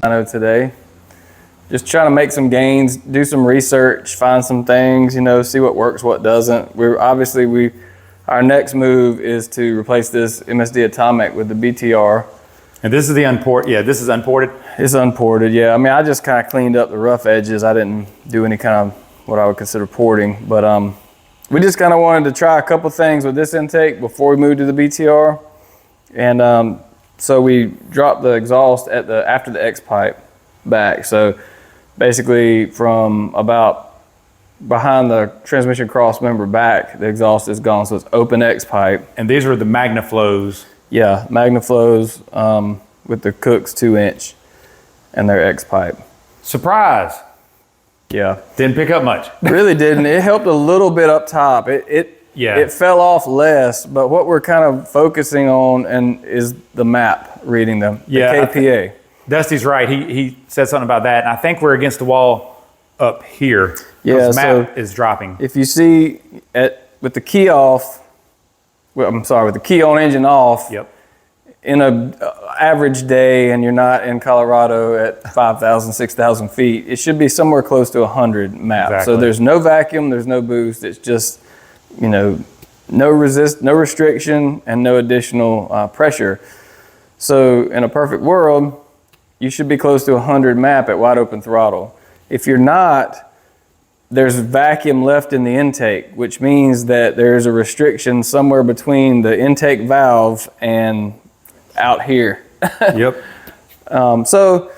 dyno today. Just trying to make some gains, do some research, find some things, you know, see what works, what doesn't. Our next move is to replace this MSD Atomic with the BTR. And this is the unported, yeah, this is unported? It's unported, yeah. I mean, I just kind of cleaned up the rough edges. I didn't do any kind of what I would consider porting, but we just kind of wanted to try a couple things with this intake before we moved to the BTR. And so we dropped the exhaust after the X pipe back. So basically from about behind the transmission cross member back, the exhaust is gone. So it's open X pipe. And these were the MagnaFlows. Yeah, MagnaFlows with the Cook's 2-inch and their X pipe. Surprise. Yeah. Didn't pick up much. Really didn't. It helped a little bit up top. It fell off less, but what we're kind of focusing on is the map reading them, the KPA. Dusty's right. He said something about that, and I think we're against the wall up here. Yeah, the map is dropping. If you see with the key off, with the key on, engine off. Yep. In an average day, and you're not in Colorado at 5,000, 6,000 feet, it should be somewhere close to 100 map. Exactly. So there's no vacuum, there's no boost. It's just, you know, no restriction, and no additional pressure. So in a perfect world, you should be close to 100 map at wide open throttle. If you're not, there's vacuum left in the intake, which means that there's a restriction somewhere between the intake valve and out here. Yep. So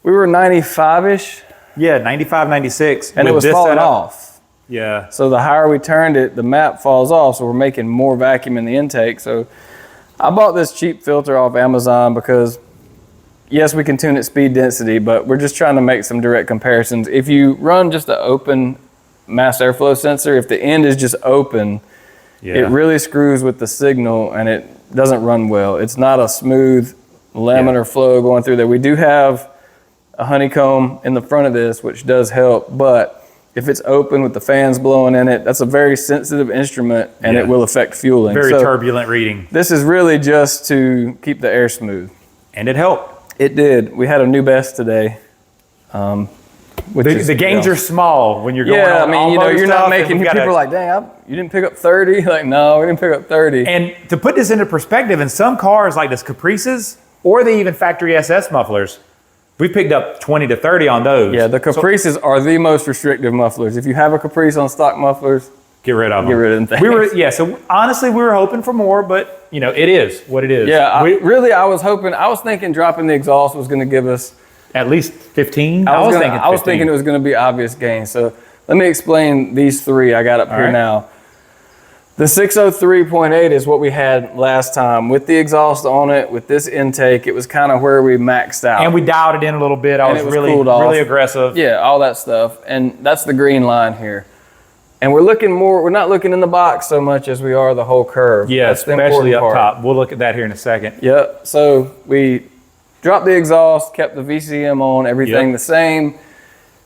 we were 95-ish. Yeah, 95, 96. And it was falling off. Yeah. So the higher we turned it, the map falls off. So we're making more vacuum in the intake. So I bought this cheap filter off Amazon because, yes, we can tune it speed density, but we're just trying to make some direct comparisons. If you run just an open mass airflow sensor, if the end is just open, it really screws with the signal and it doesn't run well. It's not a smooth laminar flow going through there. We do have a honeycomb in the front of this, which does help, but if it's open with the fans blowing in it, that's a very sensitive instrument and it will affect fueling. Very turbulent reading. This is really just to keep the air smooth. And it helped. It did. We had a new best today. The gains are small when you're going on. Yeah, I mean, you know, you're not making, people are like, dang, you didn't pick up 30? Like, no, we didn't pick up 30. And to put this into perspective, in some cars like this Caprices, or the even factory SS mufflers, we picked up 20 to 30 on those. Yeah, the Caprices are the most restrictive mufflers. If you have a Caprice on stock mufflers, get rid of them. Get rid of them. So honestly, we were hoping for more, but you know, it is what it is. Yeah, I was thinking dropping the exhaust was going to give us at least 15. I was thinking it was going to be obvious gain. So let me explain these three I got up here now. The 603.8 is what we had last time with the exhaust on it. With this intake, it was kind of where we maxed out. And we dialed it in a little bit. I was really aggressive. Yeah, all that stuff. And that's the green line here. And we're not looking in the box so much as we are the whole curve. Yeah, especially up top. We'll look at that here in a second. Yep. So we dropped the exhaust, kept the VCM on, everything the same,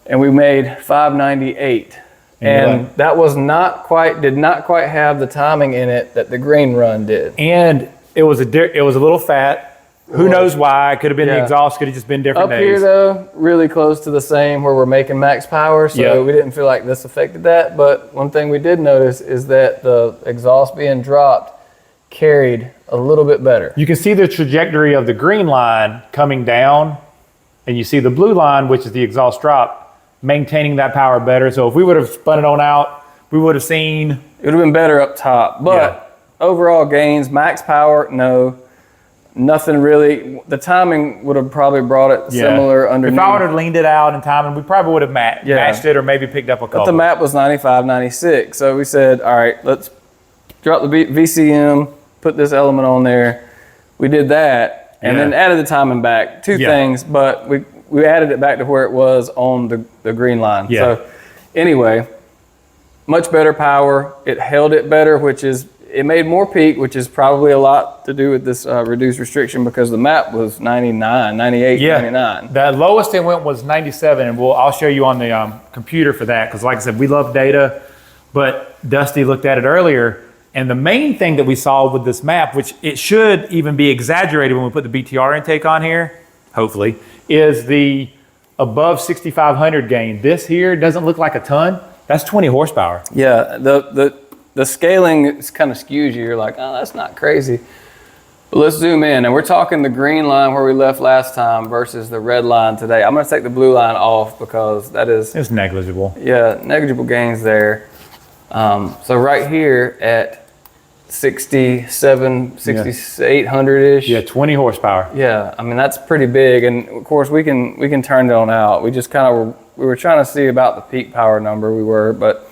and we made 598. And that was did not quite have the timing in it that the green run did. And it was a little fat. Who knows why? It could have been the exhaust, could have just been different days. Up here though, really close to the same where we're making max power, so we didn't feel like this affected that. But one thing we did notice is that the exhaust being dropped carried a little bit better. You can see the trajectory of the green line coming down, and you see the blue line, which is the exhaust drop, maintaining that power better. So if we would have spun it on out, we would have seen... It would have been better up top, but overall gains, max power, no. Nothing really. The timing would have probably brought it similar underneath. If I would have leaned it out in timing, we probably would have matched it or maybe picked up a couple. But the map was 95, 96. So we said, all right, let's drop the VCM, put this element on there. We did that and then added the timing back. Two things, but we added it back to where it was on the green line. Yeah. So anyway, much better power. It held it better, it made more peak, which is probably a lot to do with this reduced restriction because the map was 99, 98, 99. The lowest it went was 97, and I'll show you on the computer for that because like I said, we love data, but Dusty looked at it earlier, and the main thing that we saw with this map, which it should even be exaggerated when we put the BTR intake on here, hopefully, is the above 6,500 gain. This here doesn't look like a ton. That's 20 horsepower. Yeah, the scaling is kind of skews you. You're like, oh, that's not crazy. But let's zoom in, and we're talking the green line where we left last time versus the red line today. I'm going to take the blue line off because that is... It's negligible. Yeah, negligible gains there. So right here at 6,800-ish. Yeah, 20 horsepower. Yeah, I mean, that's pretty big. And of course, we can turn it on out. We just kind of we were trying to see about the peak power number but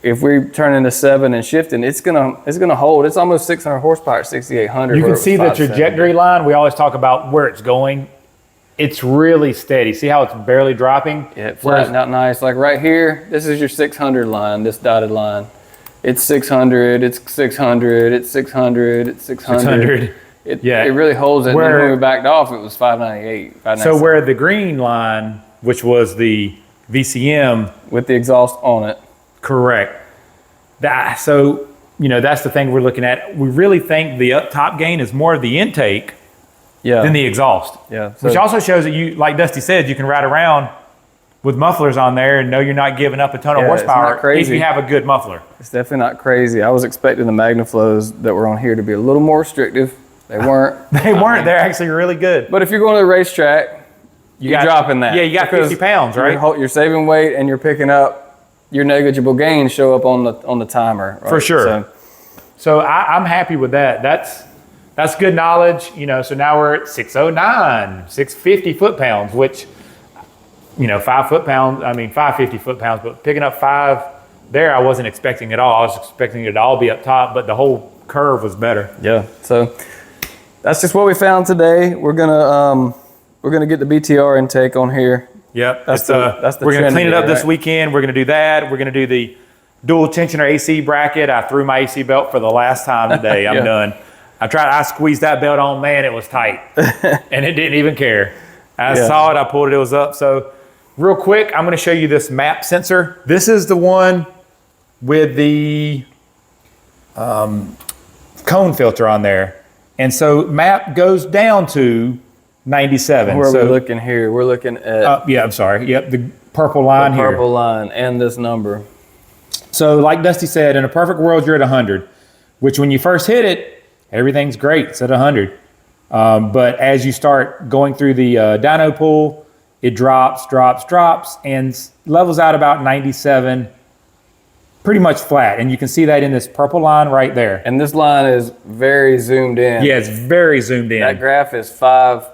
if we turn into 7 and shifting, it's gonna hold. It's almost 600 horsepower at 6,800. You can see the trajectory line. We always talk about where it's going. It's really steady. See how it's barely dropping? Yeah, it flattened out nice. Like right here, this is your 600 line, this dotted line. It's 600, it's 600, it's 600, it's 600. It really holds it. And then when we backed off, it was 598, 597. So where the green line, which was the VCM. With the exhaust on it. Correct. So, that's the thing we're looking at. We really think the up top gain is more of the intake than the exhaust. Yeah. Which also shows that you, like Dusty said, you can ride around with mufflers on there and know you're not giving up a ton of horsepower if you have a good muffler. It's definitely not crazy. I was expecting the MagnaFlows that were on here to be a little more restrictive. They weren't. They're actually really good. But if you're going to the racetrack, you're dropping that. Yeah, you got 50 pounds, right? You're saving weight and you're picking up your negligible gains show up on the timer. Right? For sure. So I'm happy with that. That's good knowledge. So now we're at 609, 650 foot-pounds, which, 550 foot-pounds, but picking up 5 there, I wasn't expecting at all. I was expecting it to all be up top, but the whole curve was better. Yeah. So that's just what we found today. We're gonna get the BTR intake on here. Yep. That's the we're going to clean it up right? this weekend. We're going to do that. We're going to do the dual tensioner AC bracket. I threw my AC belt for the last time today. I'm done. I squeezed that belt on, man, it was tight. And it didn't even care. I saw it, I pulled it was up. So real quick, I'm going to show you this map sensor. This is the one with the cone filter on there. And so map goes down to 97. Where are we looking here? We're looking at... I'm sorry. Yep, the purple line here. Purple line and this number. So like Dusty said, in a perfect world, you're at 100, which when you first hit it, everything's great. It's at 100. But as you start going through the dyno pool, it drops, and levels out about 97, pretty much flat. And you can see that in this purple line right there. And this line is very zoomed in. Yeah, it's very zoomed in. That graph is 5...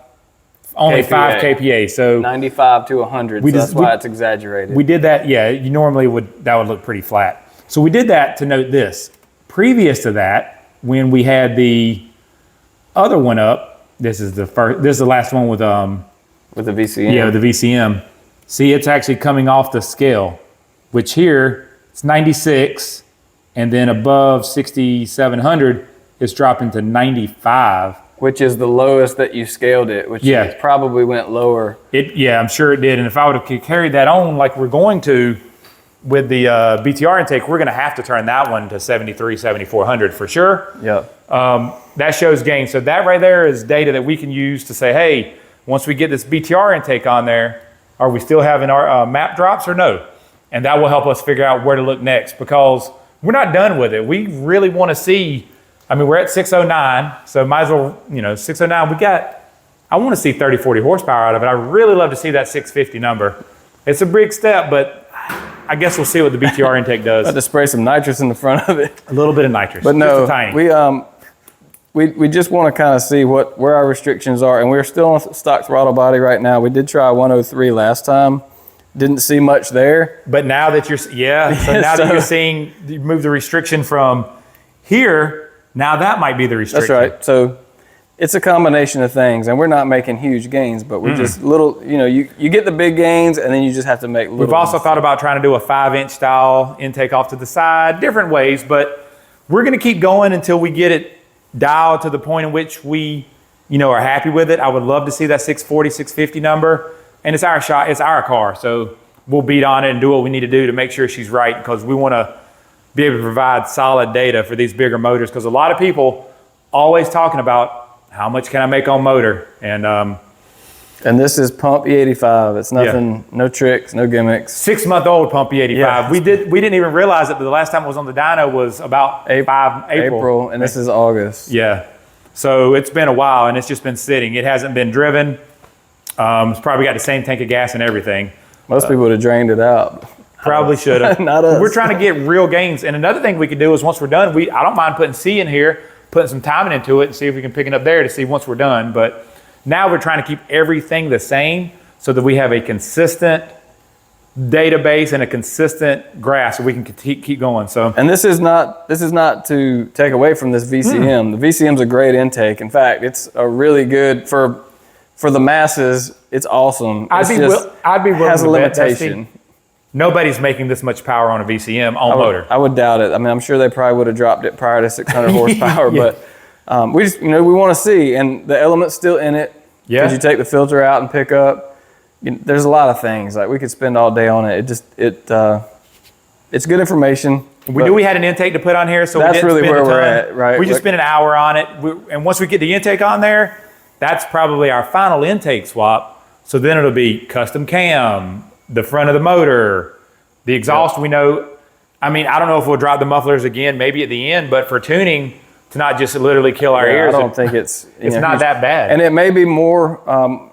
Only 5 kPa, so 95 to 100. So that's why it's exaggerated. We did that. Yeah, you normally that would look pretty flat. So we did that to note this. Previous to that, when we had the other one up, this is the last one with the VCM. Yeah, with the VCM. See, it's actually coming off the scale, which here it's 96, and then above 6,700, it's dropping to 95. Which is the lowest that you scaled it, which probably went lower. I'm sure it did. And if I would have carried that on like we're going to with the BTR intake, we're going to have to turn that one to 73, 7,400 for sure. Yeah. That shows gain. So that right there is data that we can use to say, hey, once we get this BTR intake on there, are we still having our map drops or no? And that will help us figure out where to look next, because we're not done with it. We really want to see... we're at 609, so might as well, 609, I want to see 30, 40 horsepower out of it. I really love to see that 650 number. It's a big step, but I guess we'll see what the BTR intake does. I had to spray some nitrous in the front of it. A little bit of nitrous, but no, just a tiny. We just want to kind of see where our restrictions are, and we're still on stock throttle body right now. We did try 103 last time. Didn't see much there. But now that you're that you're seeing, you move the restriction from here. Now that might be the restriction. That's right. So it's a combination of things, and we're not making huge gains, but we're just little, you get the big gains, and then you just have to make little. We've also thought about trying to do a 5-inch style intake off to the side, different ways, but we're going to keep going until we get it dialed to the point in which we, are happy with it. I would love to see that 640, 650 number, and it's our shot, it's our car, so we'll beat on it and do what we need to do to make sure she's right, because we want to be able to provide solid data for these bigger motors, because a lot of people always talking about how much can I make on motor? And this is pump E85. It's nothing, no tricks, no gimmicks. 6-month-old pump E85. Yeah. We didn't even realize it, but the last time it was on the dyno was about April. And this is August. Yeah. So it's been a while, and it's just been sitting. It hasn't been driven. It's probably got the same tank of gas and everything. Most people would have drained it out. Probably should have. Not us. We're trying to get real gains. And another thing we could do is once we're done, I don't mind putting C in here, putting some timing into it, and see if we can pick it up there to see once we're done. But now we're trying to keep everything the same so that we have a consistent database and a consistent graph so we can keep going. So, and this is not to take away from this VCM. The VCM is a great intake. In fact, it's a really good for the masses. It's awesome. I'd be willing has to a limitation. Nobody's making this much power on a VCM on motor. I would doubt it. I mean, I'm sure they probably would have dropped it prior to 600 horsepower, Yeah. but we just, we want to see, and the element's still in it. Yeah. Because you take the filter out and pick up. There's a lot of things. Like we could spend all day on it. It's good information. We knew we had an intake to put on here, so that's we didn't really spend where a ton. we're at, right? We just spent an hour on it, and once we get the intake on there, that's probably our final intake swap. So then it'll be custom cam, the front of the motor, the exhaust. We know. I mean, I don't know if we'll drop the mufflers again, maybe at the end, but for tuning, to not just literally kill our ears. I don't think it's not that bad. And it may be more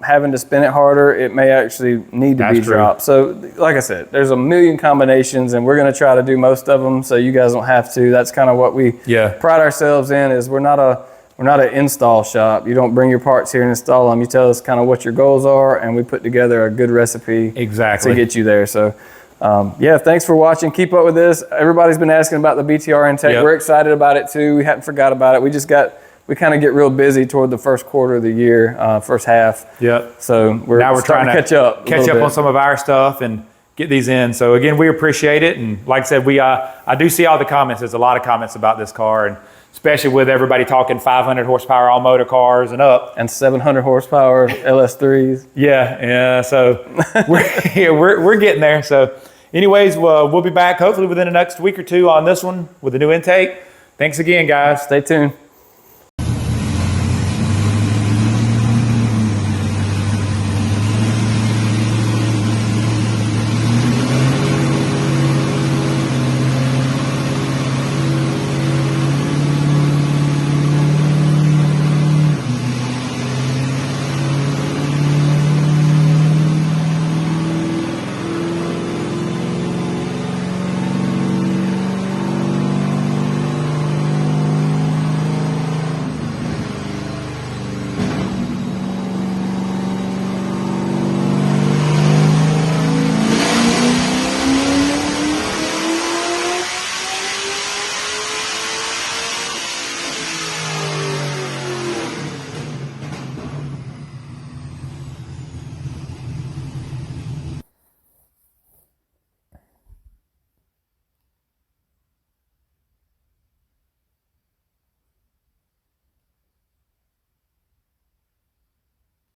having to spin it harder. It may actually need to be dropped. So like I said, there's a million combinations, and we're going to try to do most of them so you guys don't have to. That's kind of what we pride ourselves in, is we're not an install shop. You don't bring your parts here and install them. You tell us kind of what your goals are, and we put together a good recipe to get you there. So thanks for watching. Keep up with this. Everybody's been asking about the BTR intake. We're excited about it too. We hadn't forgot about it. We kind of get real busy toward the first quarter of the year, first half. So we're trying to catch up on some of our stuff and get these in. So again, we appreciate it. And like I said, I do see all the comments. There's a lot of comments about this car, and especially with everybody talking 500 horsepower all motor cars and up. And 700 horsepower LS3s. Yeah. So we're getting there. So anyways, we'll be back hopefully within the next week or two on this one with a new intake. Thanks again, guys. Stay tuned.